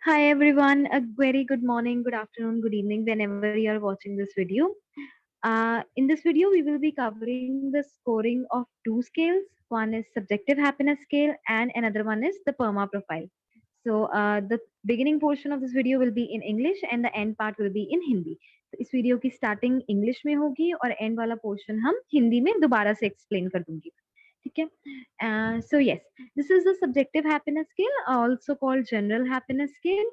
Hi everyone, a very good morning, good afternoon, good evening, whenever you are watching this video. In this video, we will be covering the scoring of two scales. One is subjective happiness scale, and another one is the PERMA profile. The beginning portion of this video will be in English, and the end part will be in Hindi. तो इस video की starting English में होगी और and वाला portion हम हिंदी में दोबारा से एक्सप्लेन कर दूंगी. ठीक है. So yes, this is the subjective happiness scale, also called general happiness scale.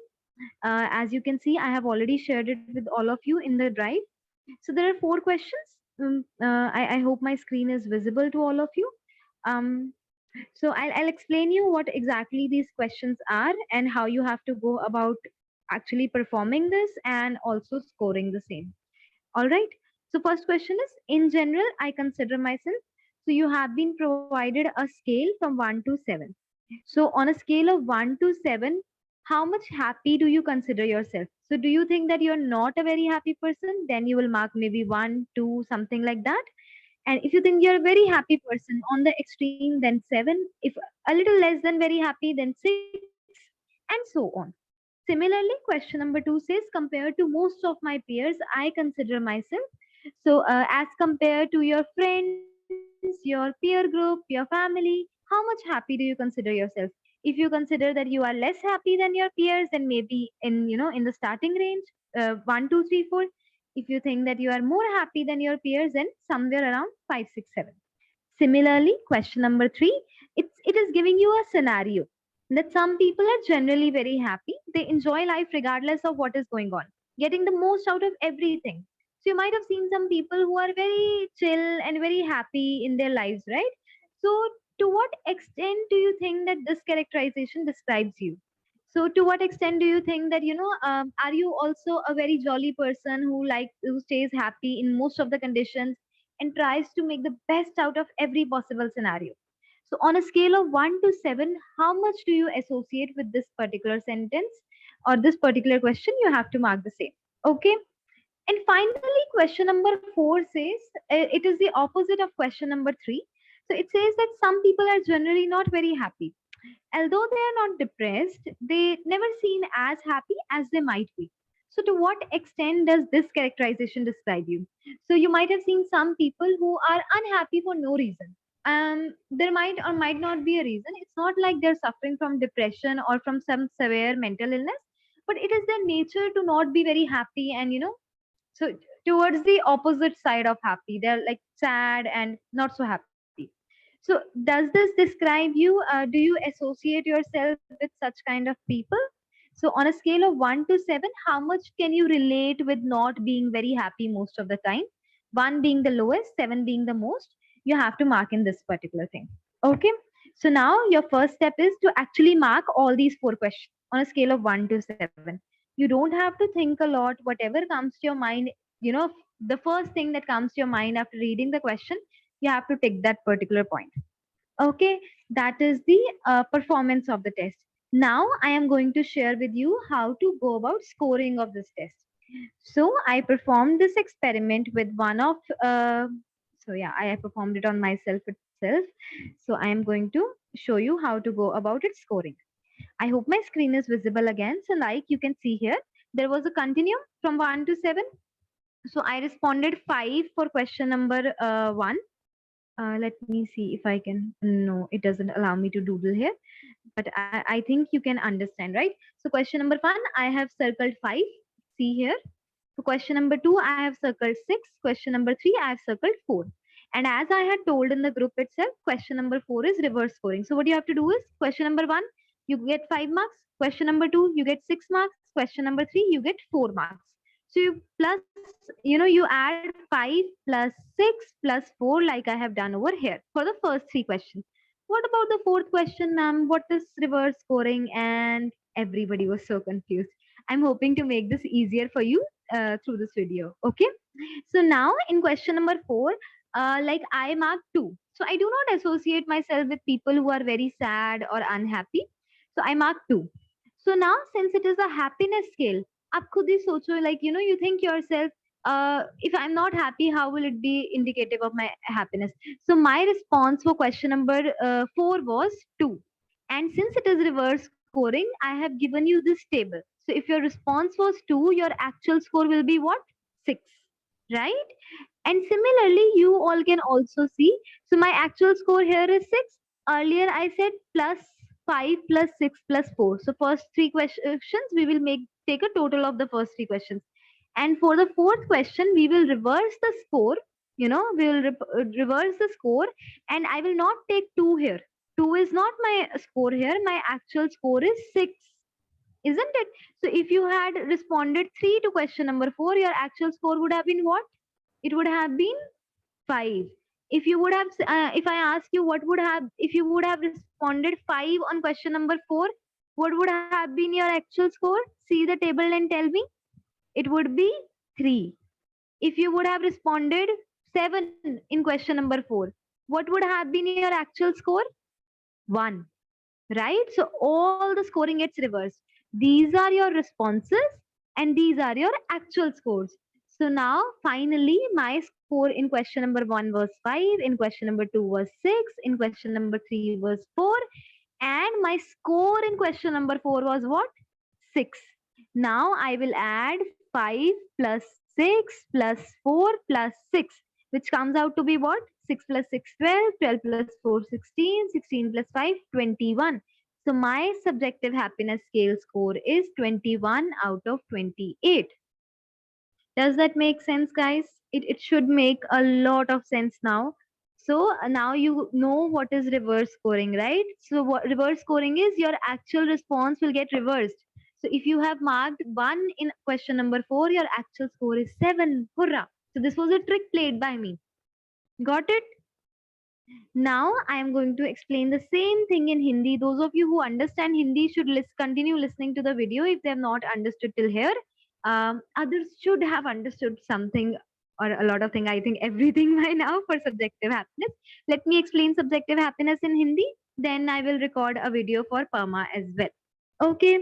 As you can see, I have already shared it with all of you in the drive. So there are four questions. I hope my screen is visible to all of you. Um, I'll explain you what exactly these questions are and how you have to go about actually performing this and also scoring the same. All right. So first question is, in general, I consider myself. So you have been provided a scale from 1 to 7. So on a scale of 1 to 7, how much happy do you consider yourself? So do you think that you're not a very happy person? Then you will mark maybe 1, 2, something like that. And if you think you're a very happy person on the extreme, then 7. If a little less than very happy, then 6, and so on. Similarly, question number 2 says, compared to most of my peers, I consider myself. As compared to your friends, your peer group, your family, how much happy do you consider yourself? If you consider that you are less happy than your peers, then maybe in the starting range, 1, 2, 3, 4. If you think that you are more happy than your peers, then somewhere around 5, 6, 7. Similarly, question number 3, it is giving you a scenario that some people are generally very happy. They enjoy life regardless of what is going on, getting the most out of everything. So you might have seen some people who are very chill and very happy in their lives, right? So to what extent do you think that this characterization describes you? So to what extent do you think that are you also a very jolly person who stays happy in most of the conditions and tries to make the best out of every possible scenario? So on a scale of 1 to 7, how much do you associate with this particular sentence or this particular question? You have to mark the same. Okay. And finally, question number 4 says it is the opposite of question number 3. So it says that some people are generally not very happy. Although they are not depressed, they never seem as happy as they might be. So, to what extent does this characterization describe you? So, you might have seen some people who are unhappy for no reason. There might or might not be a reason. It's not like they're suffering from depression or from some severe mental illness, but it is their nature to not be very happy and so towards the opposite side of happy. They're like sad and not so happy. So does this describe you? Do you associate yourself with such kind of people? So on a scale of 1 to 7, how much can you relate with not being very happy most of the time? 1 being the lowest, 7 being the most. You have to mark in this particular thing. Okay. So now your first step is to actually mark all these four questions on a scale of 1 to 7. You don't have to think a lot. Whatever comes to your mind, the first thing that comes to your mind after reading the question, you have to take that particular point. Okay, that is the performance of the test. Now I am going to share with you how to go about scoring of this test. So I performed this experiment with one of I have performed it on myself itself. So I am going to show you how to go about its scoring. I hope my screen is visible again. So like you can see here, there was a continuum from 1 to 7. So I responded 5 for question number 1. Let me see if I can. No, it doesn't allow me to doodle here, but I think you can understand, right? So question number 1, I have circled 5. See here. For question number 2, I have circled 6. Question number 3, I have circled 4. And as I had told in the group itself, question number 4 is reverse scoring. So what you have to do is question number 1, you get 5 marks. Question number 2, you get 6 marks. Question number 3, you get 4 marks. So you add 5 plus 6 plus 4 like I have done over here for the first three questions. What about the fourth question, ma'am? What is reverse scoring? And everybody was so confused. I'm hoping to make this easier for you through this video. Okay. So now in question number 4, like I mark 2. So I do not associate myself with people who are very sad or unhappy. So I mark 2. So now since it is a happiness scale, आप खुद ही सोचो, like you think yourself, if I'm not happy, how will it be indicative of my happiness? So my response for question number 4 was 2. And since it is reverse scoring, scoring, I have given you this table. So if your response was 2, your actual score will be what? 6, right? And similarly, you all can also see. So my actual score here is 6. Earlier I said plus 5 plus 6 plus 4. So first three questions we will take a total of the first three questions. And for the fourth question, we will reverse the score. We will reverse the score, and I will not take 2 here. 2 is not my score here. My actual score is 6, isn't it? So if you had responded 3 to question number 4, your actual score would have been what? It would have been 5. If you would have, if I ask you what would have, if you would have responded 5 on question number 4, what would have been your actual score? See the table and tell me. It would be 3. If you would have responded 7 in question number 4, what would have been your actual score? 1. Right? So all the scoring gets reversed. These are your responses and these are your actual scores. So now finally my score in question number 1 was 5, in question number 2 was 6, in question number 3 was 4, and my score in question number 4 was what? 6. Now I will add 5 plus 6 plus 4 plus 6, which comes out to be what? 6 plus 6, 12, 12 plus 4, 16, 16 plus 5, 21. So my subjective happiness scale score is 21 out of 28. Does that make sense, guys? It should make a lot of sense now. So now you know what is reverse scoring, right? So what reverse scoring is, your actual response will get reversed. So if you have marked 1 in question number 4, your actual score is 7. Hurrah! So this was a trick played by me. Got it? Now I am going to explain the same thing in Hindi. Those of you who understand Hindi should continue listening to the video if they have not understood till here. Others should have understood something or a lot of things. I think everything by now for subjective happiness. Let me explain subjective happiness in Hindi. Then I will record a video for PERMA as well. Okay.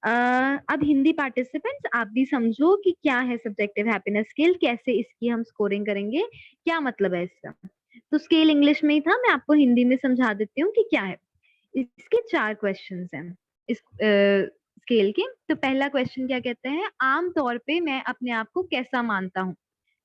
अब Hindi participants आप भी समझो कि क्या है subjective happiness scale, कैसे इसकी हम स्कोरिंग करेंगे, क्या मतलब है इसका। तो स्केल इंग्लिश में ही था, मैं आपको हिंदी में समझा देती हूँ कि क्या है। इसके 4 क्वेश्चंस हैं इस स्केल के। तो पहला क्वेश्चन क्या कहते हैं, आम तौर पे मैं अपने आप को कैसा मानता हूँ।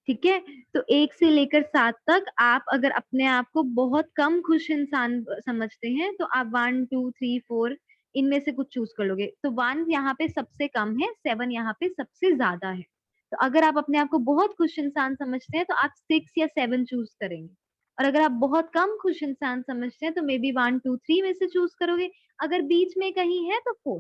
ठीक है, तो 1 से लेकर 7 तक आप अगर अपने आप को बहुत कम खुश इंसान समझते हैं तो आप 1 2 3 4 इनमें से कुछ चूज कर लोगे। तो 1 यहाँ पे सबसे कम है, 7 यहाँ पे सबसे ज्यादा है। तो अगर आप अपने आप को बहुत खुश इंसान समझते हैं तो आप 6 या 7 चूज करेंगे, और अगर आप बहुत कम खुश इंसान समझते हैं तो मे बी 1 2 3 में से चूज करोगे, अगर बीच में कहीं है तो 4।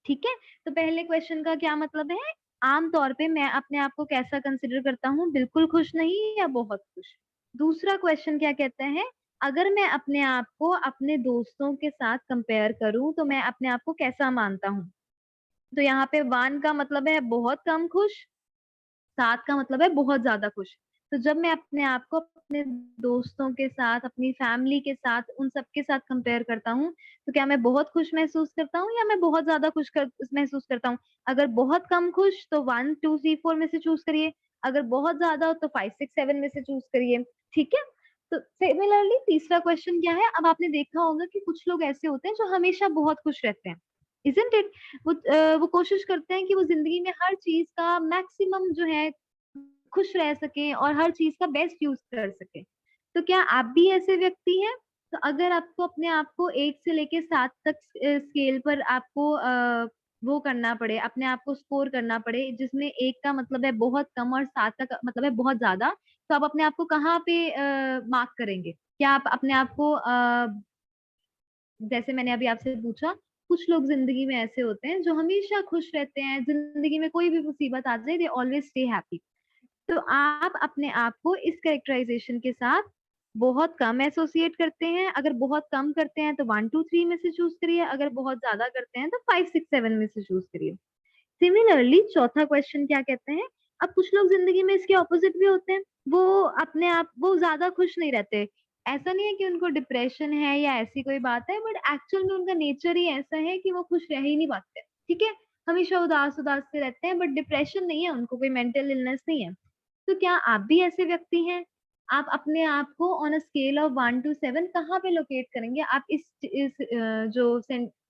ठीक है, तो पहले क्वेश्चन का क्या मतलब है, आमतौर पे मैं अपने आप को कैसा कंसिडर करता हूँ, बिल्कुल खुश नहीं या बहुत खुश। दूसरा क्वेश्चन क्या कहते हैं, अगर मैं अपने आप को अपने दोस्तों के साथ कंपेयर करूं तो मैं अपने आप को कैसा मानता हूँ। तो यहाँ पे 1 का मतलब है बहुत कम खुश, 7 का मतलब है बहुत ज्यादा खुश। तो जब मैं अपने आप को अपने दोस्तों के साथ, अपनी फैमिली के साथ, उन सबके साथ कंपेयर करता हूँ, तो क्या मैं बहुत खुश महसूस करता हूँ या मैं बहुत ज्यादा महसूस करता हूँ। अगर बहुत कम खुश तो 1 2 3 4 में से चूज करिए, अगर बहुत ज्यादा हो तो 5 6 7 में से चूज करिए। ठीक है, तो सिमिलरली तीसरा क्वेश्चन क्या है, अब आपने देखा होगा कि कुछ लोग ऐसे होते हैं जो हमेशा बहुत खुश रहते हैं, इजंट इट। वो कोशिश करते हैं कि वो जिंदगी में हर चीज का मैक्सिमम जो है खुश रह सके और हर चीज का बेस्ट यूज कर सके। तो क्या आप भी ऐसे व्यक्ति हैं? तो अगर आपको अपने आप को 1 से लेके 7 तक स्केल पर आपको वो करना पड़े, अपने आप को स्कोर करना पड़े, जिसमें 1 का मतलब है बहुत कम और 7 का मतलब है बहुत ज्यादा, तो आप अपने आप को कहाँ पे मार्क करेंगे? क्या आप अपने आप को जैसे मैंने अभी आपसे पूछा, कुछ लोग जिंदगी में ऐसे होते हैं जो हमेशा खुश रहते हैं, जिंदगी में कोई भी मुसीबत आ जाए दे ऑलवेज स्टे हैप्पी। तो आप अपने आप को इस कैरेक्टराइजेशन के साथ बहुत कम एसोसिएट करते हैं। अगर बहुत कम करते हैं तो 1 2 3 में से चूज करिए, अगर बहुत ज्यादा करते हैं तो 5 6 7 में से चूज करिए। सिमिलरली चौथा क्वेश्चन क्या कहते हैं, अब कुछ लोग जिंदगी में इसके ऑपोजिट भी होते हैं, वो अपने आप वो ज्यादा खुश नहीं रहते। ऐसा नहीं है कि उनको डिप्रेशन है या ऐसी कोई बात है, बट एक्चुअल में उनका नेचर ही ऐसा है कि वो खुश रह ही नहीं पाते। ठीक है, हमेशा उदास उदास से रहते हैं, बट डिप्रेशन नहीं है उनको, कोई मेंटल इलनेस नहीं है। तो क्या आप भी ऐसे व्यक्ति हैं? आप अपने आप को on a scale of 1 to 7 कहाँ पे लोकेट करेंगे? आप इस जो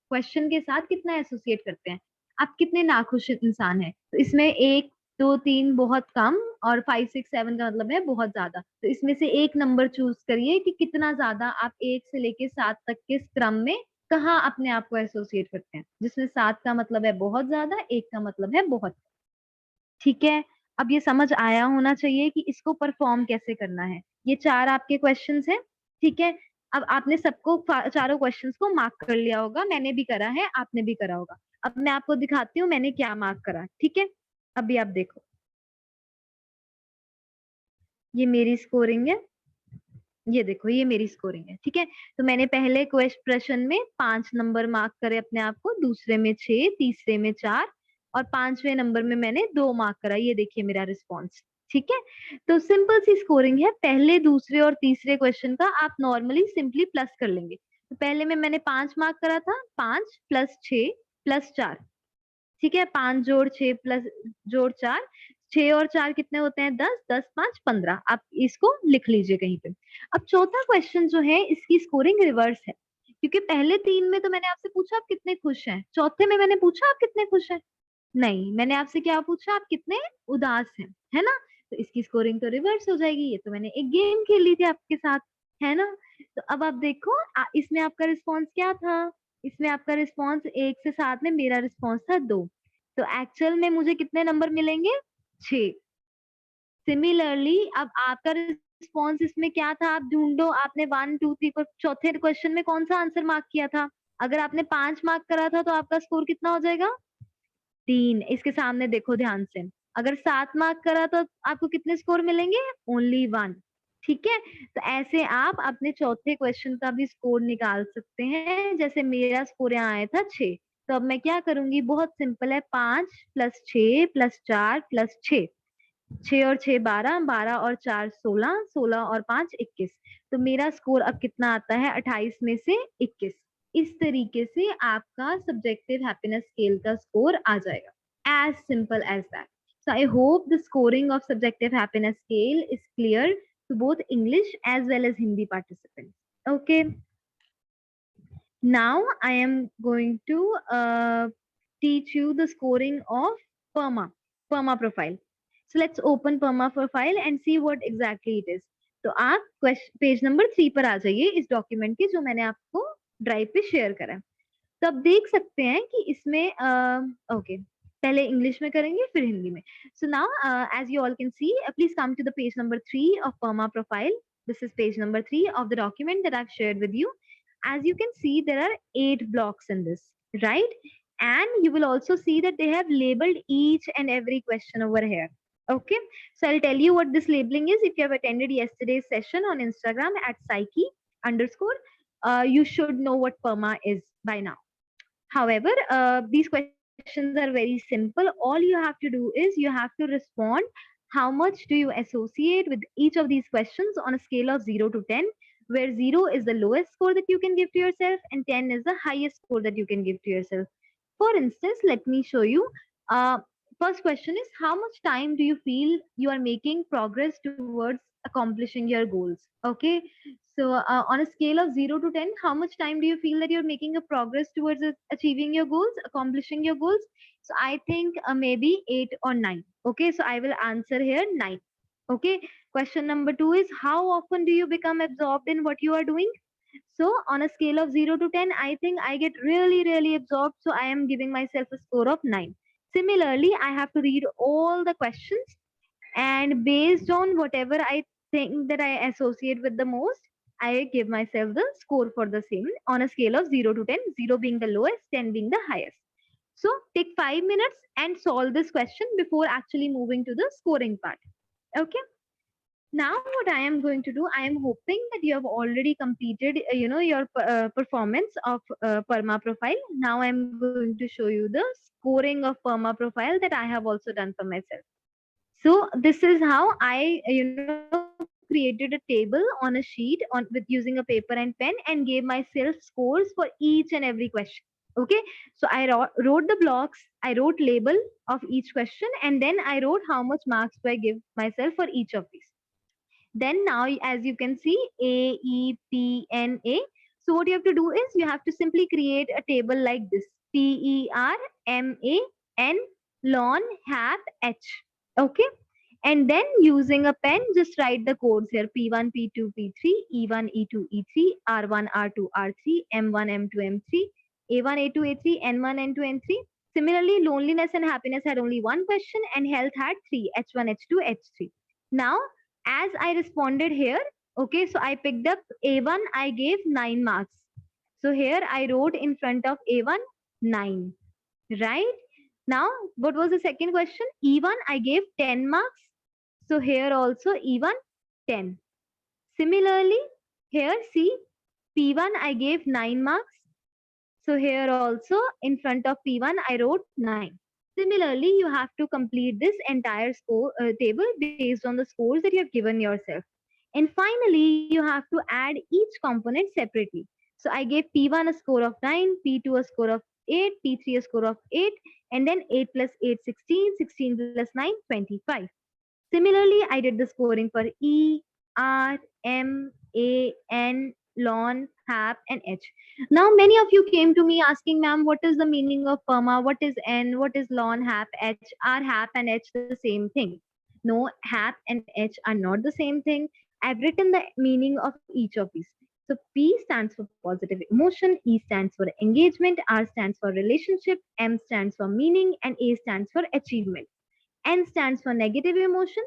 क्वेश्चन के साथ कितना एसोसिएट करते हैं, आप कितने नाखुश इंसान हैं। तो इसमें 1 2 3 बहुत कम, और 5 6 7 का मतलब है बहुत ज्यादा। तो इसमें से एक नंबर चूज करिए कि कितना ज्यादा आप 1 से लेके 7 तक के क्रम में कहाँ अपने आप को एसोसिएट करते हैं, जिसमें 7 का मतलब है बहुत ज्यादा, 1 का मतलब है बहुत। ठीक है, अब ये समझ आया होना चाहिए कि इसको परफॉर्म कैसे करना है। ये 4 आपके क्वेश्चंस हैं। ठीक है, अब आपने सबको चारों क्वेश्चंस को मार्क कर लिया होगा, मैंने भी करा है, आपने भी करा होगा। अब मैं आपको दिखाती हूँ मैंने क्या मार्क करा। ठीक है, अभी आप देखो, ये मेरी स्कोरिंग है, ये देखो ये मेरी स्कोरिंग है। ठीक है, तो मैंने पहले प्रश्न में 5 नंबर मार्क करे अपने आप को, दूसरे में 6, तीसरे में 4, और 5वें नंबर में मैंने 2 मार्क करा। ये देखिए मेरा रिस्पॉन्स। ठीक है, तो सिंपल सी स्कोरिंग है। पहले, दूसरे और तीसरे क्वेश्चन का आप नॉर्मली सिंपली प्लस कर लेंगे। तो पहले में मैंने 5 मार्क करा था, 5 + 6 + 4। ठीक है, 5 + 6 +4, 6 और 4 कितने होते हैं, 10, 10 × 5 = 15। आप इसको लिख लीजिए कहीं पे। अब चौथा क्वेश्चन जो है, इसकी स्कोरिंग रिवर्स है, क्योंकि पहले 3 में तो मैंने आपसे पूछा आप कितने खुश हैं, चौथे में मैंने पूछा आप कितने खुश हैं। नहीं, मैंने आपसे क्या पूछा, आप कितने उदास हैं, है ना। तो इसकी स्कोरिंग तो रिवर्स हो जाएगी। ये तो मैंने एक गेम खेल ली थी आपके साथ, है ना। तो अब आप देखो, इसमें आपका रिस्पॉन्स क्या था। इसमें आपका रिस्पॉन्स 1 से 7 में मेरा रिस्पॉन्स था 2। तो एक्चुअल में मुझे कितने नंबर मिलेंगे, 6। सिमिलरली अब आपका रिस्पॉन्स इसमें क्या था, आप ढूंढो। आपने 1 2 3 को चौथे क्वेश्चन में कौन सा आंसर मार्क किया था। अगर आपने 5 मार्क करा था तो आपका स्कोर कितना हो जाएगा, 3। इसके सामने देखो ध्यान से। अगर 7 मार्क करा तो आपको कितने स्कोर मिलेंगे, ओनली 1। ठीक है, तो ऐसे आप अपने चौथे क्वेश्चन का भी स्कोर निकाल सकते हैं। जैसे मेरा स्कोर यहाँ आया था 6, तो अब मैं क्या करूंगी, बहुत सिंपल है, 5 + 6 + 4 + 6। 6 और 6 12, 12 और 4 16, 16 और 5 21। तो मेरा स्कोर अब कितना आता है, 28 में से 21। इस तरीके से आपका सब्जेक्टिव हैप्पीनेस स्केल का स्कोर आ जाएगा, as simple as that. So I hope the scoring of subjective happiness scale is clear to both English as well as Hindi participants. Okay. Now I am going to teach you the scoring of PERMA profile. So let's open PERMA profile and see what exactly it is. तो आप page number 3 पर आ जाइए इस document के, जो मैंने आपको drive पे शेयर करा है। तो आप देख सकते हैं कि इसमें ओके, पहले इंग्लिश में करेंगे फिर हिंदी में। So now as you all can see, please come to the page number 3 of PERMA profile. This is page number 3 of the document that I've shared with you. As you can see, there are 8 blocks in this, right? And you will also see that they have labeled each and every question over here. Okay, so I'll tell you what this labeling is. If you have attended yesterday's session on Instagram at psyche underscore, you should know what PERMA is by now. However, these questions are very simple. All you have to do is you have to respond how much do you associate with each of these questions on a scale of 0 to 10, where 0 is the lowest score that you can give to yourself and 10 is the highest score that you can give to yourself. For instance, let me show you. Uh, First question is, how much time do you feel you are making progress towards accomplishing your goals? Okay, so on a scale of 0 to 10, how much time do you feel that you're making a progress towards achieving your goals, accomplishing your goals? So I think maybe 8 or 9. Okay, so I will answer here 9. Okay, question number 2 is, how often do you become absorbed in what you are doing? So on a scale of 0 to 10, I think I get really, really absorbed. So I am giving myself a score of 9. Similarly, I have to read all the questions, and based on whatever I think that I associate with the most, I give myself the score for the same on a scale of 0 to 10, 0 being the lowest, 10 being the highest. So take 5 minutes and solve this question before actually moving to the scoring part. Okay. Now what I am going to do, I am hoping that you have already completed your performance of PERMA profile. Now I am going to show you the scoring of PERMA profile that I have also done for myself. So this is how I created a table on a sheet on with using a paper and pen and gave myself scores for each and every question. Okay, so I wrote the blocks, I wrote label of each question, and then I wrote how much marks do I give myself for each of these. Then now, as you can see, A, E, P, N, A. So what you have to do is you have to simply create a table like this: PERMAN lon hap h. Okay. And then using a pen, just write the codes here: P1, P2, P3, E1, E2, E3, R1, R2, R3, M1, M2, M3, A1, A2, A3, N1, N2, N3. Similarly, loneliness and happiness had only one question and health had three: H1, H2, H3. Now, as I responded here, okay, so I picked up A1, I gave 9 marks. So here I wrote in front of A1 9, right? Now, what was the second question? E1, I gave 10 marks. So here also E1 10. Similarly, here see P1 I gave 9 marks. So here also in front of P1 I wrote 9. Similarly, you have to complete this entire score table based on the scores that you have given yourself. And finally, you have to add each component separately. So I gave P1 a score of 9, P2 a score of 8, P3 a score of 8, and then 8 plus 8 16, 16 plus 9 25. Similarly, I did the scoring for E, R, M, A, N, lon, hap, and H. Now, many of you came to me asking, ma'am, what is the meaning of perma? What is N? What is lon, hap, H? Are hap and H the same thing? No, hap and H are not the same thing. I've written the meaning of each of these. So P stands for positive emotion, E stands for engagement, R stands for relationship, M stands for meaning, and A stands for achievement. N stands for negative emotion,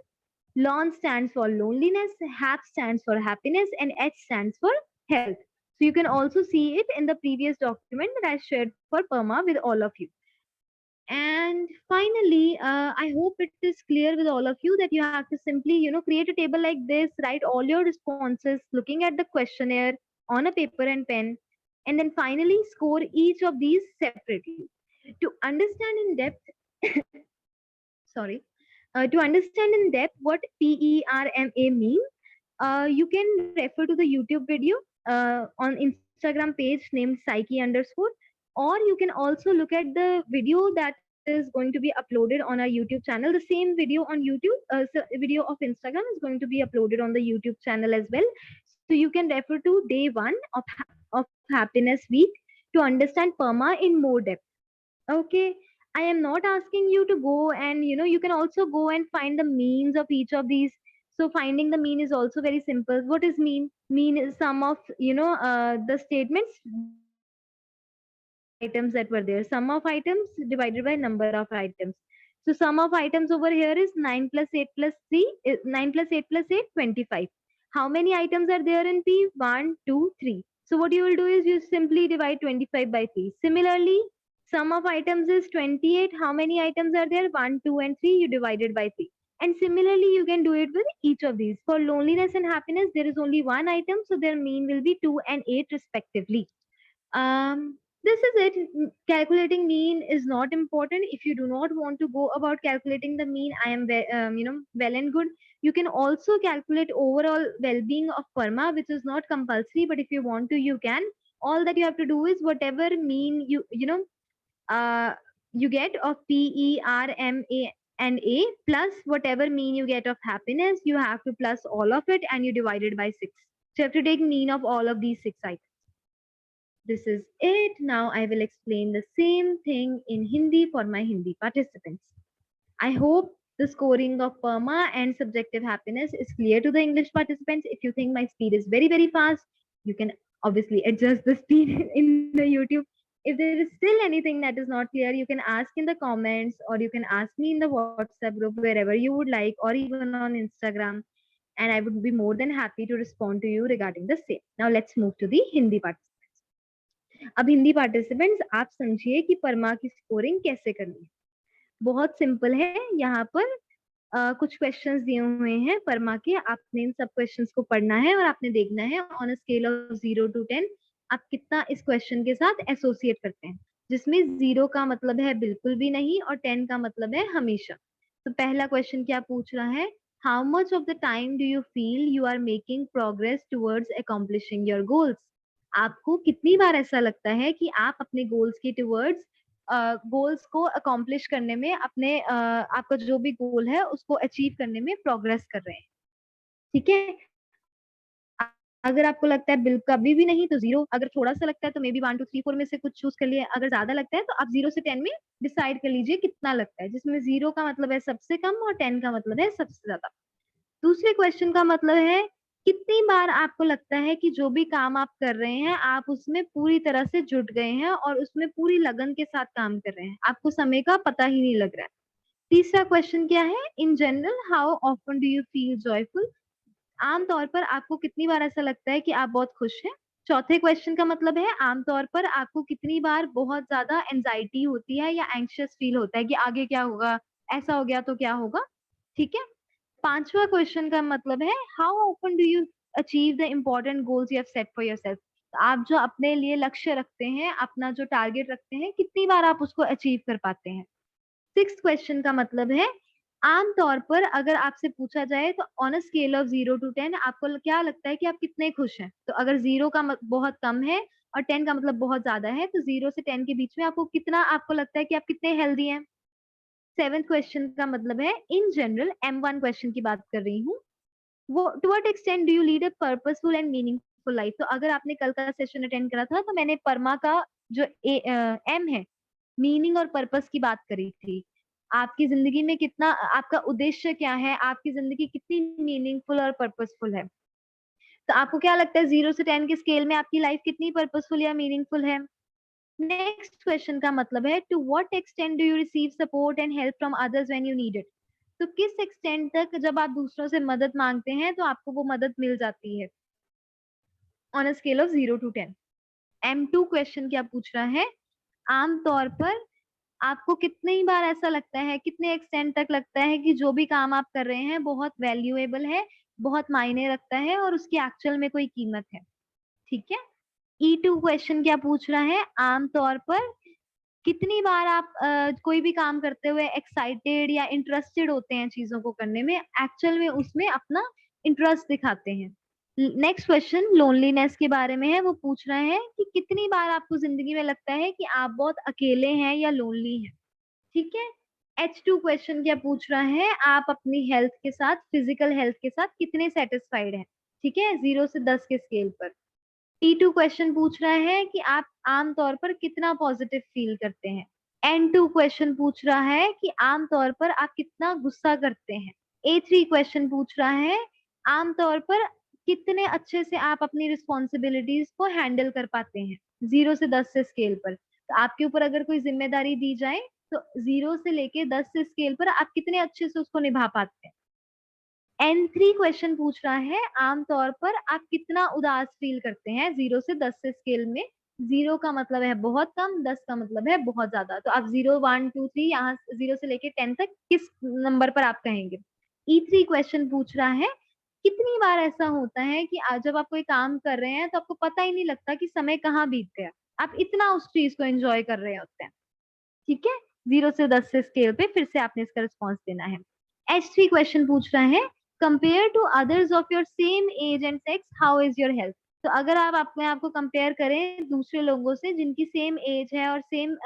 lon stands for loneliness, hap stands for happiness, and H stands for health. So you can also see it in the previous document that I shared for PERMA with all of you. And finally, I hope it is clear with all of you that you have to simply, create a table like this, write all your responses, looking at the questionnaire on a paper and pen, and then finally score each of these separately. To understand in depth, sorry, to understand in depth what PERMA means, you can refer to the YouTube video on Instagram page named Psyche underscore, or you can also look at the video that is going to be uploaded on our YouTube channel. The same video on YouTube, so video of Instagram is going to be uploaded on the YouTube channel as well. So you can refer to day one of happiness week to understand PERMA in more depth. Okay. I am not asking you to go and you can also go and find the means of each of these. So finding the mean is also very simple. What is mean? Mean is sum of the statements divided by number of items that were there. Sum of items divided by number of items. So sum of items over here is 9 plus 8 plus 3 9 plus 8 plus 8 25. How many items are there in P? 1 2 3. So what you will do is you simply divide 25 by 3. Similarly, sum of items is 28. How many items are there? 1, 2, and 3. You divided by 3. And similarly, you can do it with each of these. For loneliness and happiness, there is only one item, so their mean will be 2 and 8 respectively. This is it. Calculating mean is not important. If you do not want to go about calculating the mean, I am well and good. You can also calculate overall well-being of PERMA, which is not compulsory. But if you want to, you can. All that you have to do is whatever mean uh, you get of PERMA and A plus whatever mean you get of happiness, you have to plus all of it and you divide it by 6. So you have to take mean of all of these 6 items. This is it. Now I will explain the same thing in Hindi for my Hindi participants. I hope the scoring of PERMA and subjective happiness is clear to the English participants. If you think my speed is very, very fast, you can obviously adjust the speed in the YouTube. If there is still anything that is not clear, you can ask in the comments or you can ask me in the WhatsApp group wherever you would like, or even on Instagram. And I would be more than happy to respond to you regarding the same. Now let's move to the Hindi participants. अब Hindi participants आप समझिए कि परमा की scoring कैसे करनी है. बहुत simple है. यहाँ पर कुछ क्वेश्चंस दिए हुए हैं परमा के. आपने इन सब क्वेश्चंस को पढ़ना है और आपने देखना है on a scale of 0 to 10 आप कितना इस क्वेश्चन के साथ एसोसिएट करते हैं, जिसमें 0 का मतलब है बिल्कुल भी नहीं और 10 का मतलब है हमेशा. तो पहला क्वेश्चन क्या पूछ रहा है? How much of the time do you feel you are making progress towards accomplishing your goals. आपको कितनी बार ऐसा लगता है कि आप अपने गोल्स के टुवर्ड्स गोल्स को अकॉम्प्लिश करने में अपने आपका जो भी गोल है उसको अचीव करने में प्रोग्रेस कर रहे हैं. ठीक है. अगर आपको लगता है बिल्कुल कभी भी नहीं तो 0, अगर थोड़ा सा लगता है तो मे बी 1 2 3 4 में से कुछ चूज कर लिए, अगर ज्यादा लगता है तो आप 0 से 10 में डिसाइड कर लीजिए कितना लगता है, जिसमें 0 का मतलब है सबसे कम और 10 का मतलब है सबसे ज्यादा। दूसरे क्वेश्चन का मतलब है कितनी बार आपको लगता है कि जो भी काम आप कर रहे हैं आप उसमें पूरी तरह से जुट गए हैं और उसमें पूरी लगन के साथ काम कर रहे हैं, आपको समय का पता ही नहीं लग रहा है। तीसरा क्वेश्चन क्या है, in general how often do you feel joyful, आमतौर पर आपको कितनी बार ऐसा लगता है कि आप बहुत खुश हैं। चौथे क्वेश्चन का मतलब है आमतौर पर आपको कितनी बार बहुत ज्यादा एंजाइटी होती है या एंग्शियस फील होता है कि आगे क्या होगा, ऐसा हो गया तो क्या होगा। ठीक है। पांचवा क्वेश्चन का मतलब है how often do you achieve the important goals you have set for yourself, आप जो अपने लिए लक्ष्य रखते हैं, अपना जो टारगेट रखते हैं, कितनी बार आप उसको अचीव कर पाते हैं। सिक्स क्वेश्चन का मतलब है आमतौर पर अगर आपसे पूछा जाए तो on a scale of 0 to 10 आपको क्या लगता है कि आप कितने खुश हैं, तो अगर 0 का बहुत कम है और 10 का मतलब बहुत ज्यादा है, तो 0 से 10 के बीच में आपको कितना आपको लगता है कि आप कितने हेल्दी हैं। सेवेंथ क्वेश्चन का मतलब है इन जनरल, M1 क्वेश्चन की बात कर रही हूँ, वो to what extent do you lead a purposeful and meaningful life, तो अगर आपने कल का सेशन अटेंड करा था तो मैंने परमा का जो एम है, मीनिंग और पर्पस की बात करी थी। आपकी जिंदगी में कितना, आपका उद्देश्य क्या है, आपकी जिंदगी कितनी मीनिंगफुल और पर्पसफुल है। तो आपको क्या लगता है 0 से 10 के स्केल में आपकी लाइफ कितनी पर्पसफुल या मीनिंगफुल है। नेक्स्ट क्वेश्चन का मतलब है to what extent do you receive support and help from others when you need it, तो किस एक्सटेंड तक जब आप दूसरों से मदद मांगते हैं तो आपको वो मदद मिल जाती है on a scale of 0 to 10। M2 question क्या पूछ रहा है, आमतौर पर आपको कितनी बार ऐसा लगता है, कितने एक्सटेंड तक लगता है कि जो भी काम आप कर रहे हैं बहुत वैल्यूएबल है, बहुत मायने रखता है और उसकी एक्चुअल में कोई कीमत है। ठीक है। E2 क्वेश्चन क्या पूछ रहा है, आमतौर पर कितनी बार आप कोई भी काम करते हुए एक्साइटेड या इंटरेस्टेड होते हैं चीजों को करने में, एक्चुअल में उसमें अपना इंटरेस्ट दिखाते हैं। नेक्स्ट क्वेश्चन लोनलीनेस के बारे में है, वो पूछ रहा है कि कितनी बार आपको जिंदगी में लगता है कि आप बहुत अकेले हैं या लोनली हैं। ठीक है। H2 क्वेश्चन क्या पूछ रहा है, आप अपनी हेल्थ के साथ, फिजिकल हेल्थ के साथ कितने सेटिस्फाइड हैं। ठीक है, 0 से 10 के स्केल पर। T2 क्वेश्चन पूछ रहा है कि आप आमतौर पर कितना पॉजिटिव फील करते हैं। N2 क्वेश्चन पूछ रहा है कि आमतौर पर आप कितना गुस्सा करते हैं। A3 क्वेश्चन पूछ रहा है आमतौर पर कितने अच्छे से आप अपनी रिस्पॉन्सिबिलिटीज को हैंडल कर पाते हैं 0 से 10 से स्केल पर, तो आपके ऊपर अगर कोई जिम्मेदारी दी जाए तो 0 से लेके 10 से स्केल पर आप कितने अच्छे से उसको निभा पाते हैं। N3 क्वेश्चन पूछ रहा है आमतौर पर आप कितना उदास फील करते हैं 0 से 10 से स्केल में, 0 का मतलब है बहुत कम, 10 का मतलब है बहुत ज्यादा, तो आप 0 1 2 3 यहाँ 0 से लेके 10 तक किस नंबर पर आप कहेंगे। E3 क्वेश्चन पूछ रहा है कितनी बार ऐसा होता है कि आज जब आप कोई काम कर रहे हैं तो आपको पता ही नहीं लगता कि समय कहाँ बीत गया, आप इतना उस चीज को एंजॉय कर रहे होते हैं। ठीक है। 0 से 10 से स्केल पे फिर से आपने इसका रिस्पॉन्स देना है। H3 क्वेश्चन पूछ रहा है compare to others of your same age and sex how is your health, तो अगर आप अपने आप को कंपेयर करें दूसरे लोगों से जिनकी सेम एज है और सेम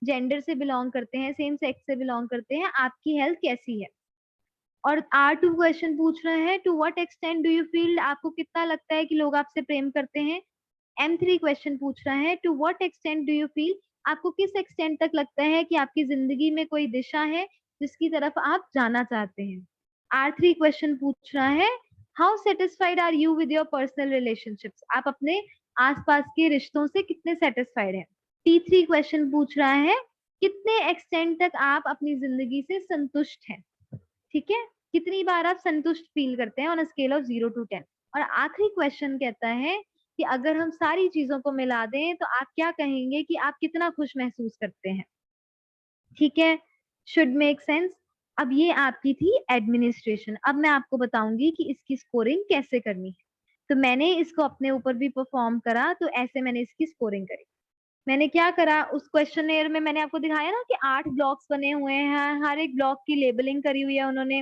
जेंडर से बिलोंग करते हैं, सेम सेक्स से बिलोंग करते हैं, आपकी हेल्थ कैसी है। और R2 क्वेश्चन पूछ रहे हैं to what extent do you feel, आपको कितना लगता है कि लोग आपसे प्रेम करते हैं। M3 क्वेश्चन पूछ रहा है to what extent do you feel, आपको किस एक्सटेंट तक लगता है कि आपकी जिंदगी में कोई दिशा है जिसकी तरफ आप जाना चाहते हैं। R3 क्वेश्चन पूछ रहा है how satisfied are you with your personal relationships, आप अपने आसपास के रिश्तों से कितने सेटिस्फाइड हैं। T3 क्वेश्चन पूछ रहा है कितने एक्सटेंट तक आप अपनी जिंदगी से संतुष्ट हैं। ठीक है, कितनी बार आप संतुष्ट फील करते हैं on a scale of 0 to 10। और आखिरी क्वेश्चन कहता है कि अगर हम सारी चीजों को मिला दें तो आप क्या कहेंगे कि आप कितना खुश महसूस करते हैं। ठीक है, शुड मेक सेंस। अब ये आपकी थी एडमिनिस्ट्रेशन, अब मैं आपको बताऊंगी कि इसकी स्कोरिंग कैसे करनी है। तो मैंने इसको अपने ऊपर भी परफॉर्म करा, तो ऐसे मैंने इसकी स्कोरिंग करी। मैंने क्या करा, उस क्वेश्चनेयर में मैंने आपको दिखाया ना कि 8 ब्लॉक्स बने हुए हैं, हर एक ब्लॉक की लेबलिंग करी हुई है उन्होंने,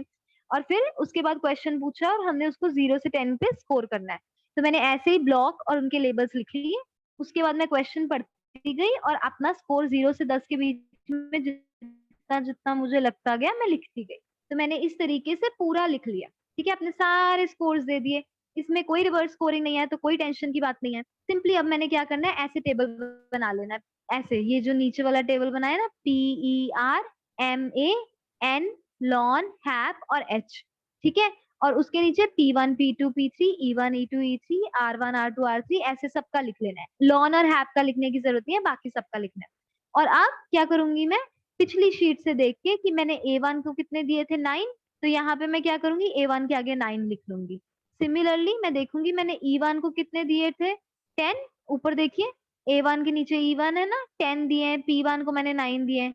और फिर उसके बाद क्वेश्चन पूछा और हमने उसको 0 से 10 पे स्कोर करना है। तो मैंने ऐसे ही ब्लॉक और उनके लेबल्स लिख लिए, उसके बाद मैं क्वेश्चन पढ़ती गई और अपना स्कोर 0 से 10 के बीच में जितना जितना मुझे लगता गया मैं लिखती गई। तो मैंने इस तरीके से पूरा लिख लिया। ठीक है, अपने सारे स्कोर्स दे दिए। इसमें कोई रिवर्स स्कोरिंग नहीं है, तो कोई टेंशन की बात नहीं है। सिंपली अब मैंने क्या करना है, ऐसे टेबल बना लेना है। ऐसे ये जो नीचे वाला टेबल बनाया ना, PERMAN, लॉन, हैप और एच, ठीक है। और उसके नीचे P1 P2 P3 E1 E2 E3 R1 R2 R3 ऐसे सबका लिख लेना है। लॉन और हैप का लिखने की जरूरत नहीं है, बाकी सबका लिखना है। और अब क्या करूंगी मैं, पिछली शीट से देख के कि मैंने A1 को कितने दिए थे 9, तो यहाँ पे मैं क्या करूंगी, A1 के आगे 9 लिख लूंगी। सिमिलरली मैं देखूंगी मैंने E1 को कितने दिए थे 10, ऊपर देखिए A1 के नीचे E1 है ना, 10 दिए हैं, P1 को मैंने 9 दिए हैं,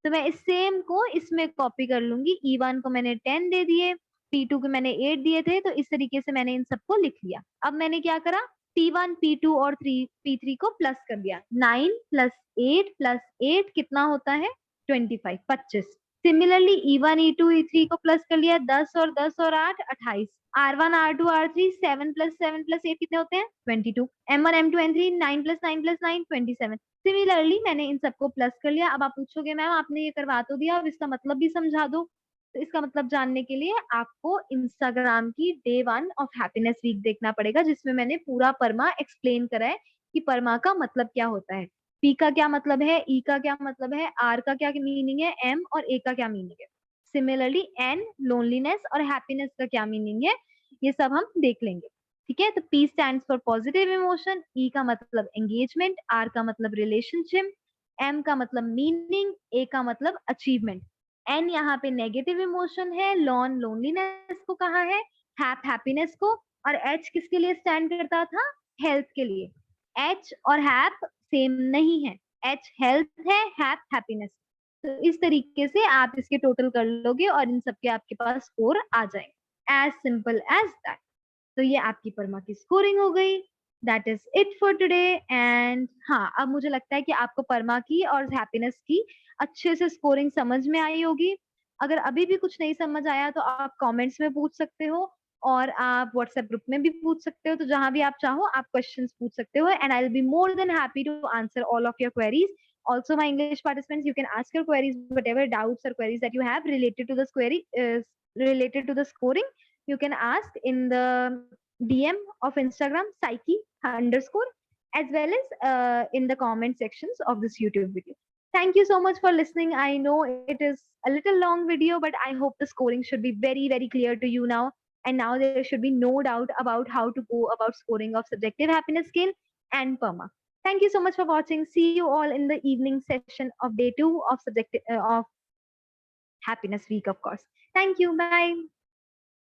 तो मैं इस सेम को इसमें कॉपी कर लूंगी। E1 को मैंने 10 दे दिए, P2 को मैंने 8 दिए थे, तो इस तरीके से मैंने इन सबको लिख लिया। अब मैंने क्या करा, P1 P2 और P3 को प्लस कर दिया। 9 प्लस 8 प्लस 8 कितना होता है 25, 25। सिमिलरली E1 E2 E3 को प्लस कर लिया, 10 और 10 और 8 28। R1 R2 R3 7 plus 7 plus 8 कितने होते हैं 22। M1 M2 M3 9 plus 9 plus 9 27। Similarly मैंने इन सबको प्लस कर लिया। अब आप पूछोगे मैम आपने ये करवा तो दिया, अब इसका मतलब भी समझा दो। तो इसका मतलब जानने के लिए आपको इंस्टाग्राम की डे 1 ऑफ हैप्पीनेस वीक देखना पड़ेगा, जिसमें मैंने पूरा परमा एक्सप्लेन करा है कि परमा का मतलब क्या होता है, पी का क्या मतलब है, ई का क्या मतलब है, आर का क्या मीनिंग है, एम और ए का क्या मीनिंग है। सिमिलरली एन लोनलीनेस और हैप्पीनेस का क्या मीनिंग है, ये सब हम देख लेंगे। ठीक है, तो P stands for positive emotion, E का मतलब एंगेजमेंट, R का मतलब रिलेशनशिप, M का मतलब मीनिंग, A का मतलब अचीवमेंट। N यहाँ पे नेगेटिव इमोशन है, लॉन लोनलीनेस को कहा है, हैप हैप्पीनेस को, और H किसके लिए स्टैंड करता था, हेल्थ के लिए। H और हैप सेम नहीं है, H हेल्थ है, हैप हैप्पीनेस। तो इस तरीके से आप इसके टोटल कर लोगे और इन सबके आपके पास स्कोर आ जाएंगे, एज सिंपल एज दैट। तो ये आपकी परमा की स्कोरिंग हो गई। That is it for today. And हाँ, अब मुझे लगता है कि आपको परमा की और हैप्पीनेस की अच्छे से स्कोरिंग समझ में आई होगी। अगर अभी भी कुछ नहीं समझ आया तो आप कमेंट्स में पूछ सकते हो, और आप व्हाट्सएप ग्रुप में भी पूछ सकते हो। तो जहां भी आप चाहो आप क्वेश्चंस पूछ सकते हो, and I will be more than happy to answer all of your queries. Also, my English participants, you can ask your queries, whatever doubts or queries that you have related to the related to the scoring. You can ask in the DM of Instagram psyche underscore, as well as in the comment sections of this YouTube video. Thank you so much for listening. I know it is a little long video, but I hope the scoring should be very, very clear to you now. And now there should be no doubt about how to go about scoring of subjective happiness scale and PERMA. Thank you so much for watching. See you all in the evening session of day 2 of subjective of happiness week, of course. Thank you. Bye.